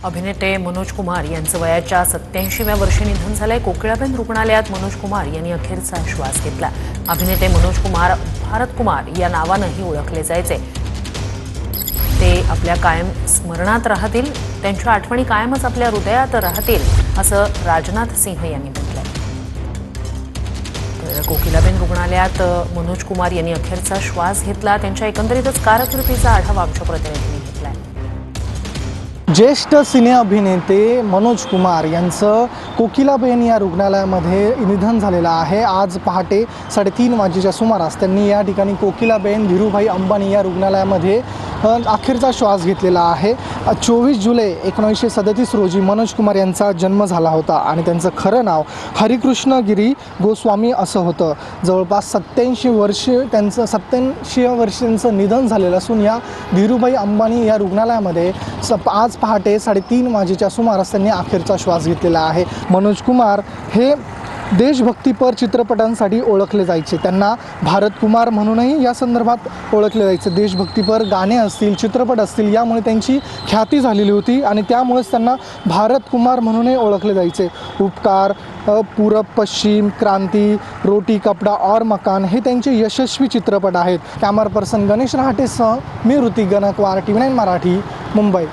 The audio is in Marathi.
अभिनेते मनोज कुमार यांचं वयाच्या 87व्या वर्षी निधन झालंय। कोकिळाबेन रुग्णालयात मनोज कुमार यांनी अखेरचा श्वास घेतला। अभिनेते मनोज कुमार भारत कुमार या नावानेही ओळखले जायचे। ते आपल्या कायम स्मरणात राहतील, त्यांच्या आठवणी कायमच आपल्या हृदयात राहतील असं राजनाथ सिंह यांनी म्हटलंय। कोकिळाबेन रुग्णालयात मनोज कुमार यांनी अखेरचा श्वास घेतला। त्यांच्या एकंदरीतच कारकिर्दीचा आढावा आमच्या प्रतिनिधींनी घेतलाय। ज्येष्ठ सिने अभिनेते मनोज कुमार यांचं कोकिलाबेन या रुग्णालयामध्ये निधन झालेलं आहे। आज पहाटे 3:30 वाजेच्या सुमारास त्यांनी या ठिकाणी कोकिलाबेन धीरूभाई अंबानी या रुग्णालयामध्ये अखेरचा श्वास घेतलेला आहे। 24 जुलै 1937 रोजी मनोज कुमार यांचा जन्म झाला होता आणि त्यांचं खरं नाव हरिकृष्ण गिरी गोस्वामी असं होतं। जवळपास 87 वर्षांचं निधन झालेलं असून या धीरूभाई अंबानी या रुग्णालयामध्ये आज पहाटे 3:30 वाजेच्या सुमारास त्यांनी अखेरचा श्वास घेतलेला आहे। मनोज कुमार हे देशभक्तीपर चित्रपटांसाठी ओळखले जायचे। त्यांना भारत कुमार म्हणूनही या संदर्भात ओळखले जायचे। देशभक्तीपर गाणे असतील, चित्रपट असतील, यामुळे त्यांची ख्याती झालेली होती आणि त्यामुळेच त्यांना भारत कुमार म्हणूनही ओळखले जायचे। उपकार, पूरब पश्चिम, क्रांती, रोटी कपडा और मकान हे त्यांचे यशस्वी चित्रपट आहेत। कॅमेरा पर्सन गणेश रहाटेसह मी ऋतिक गणकवार, TV9 मराठी, मुंबई।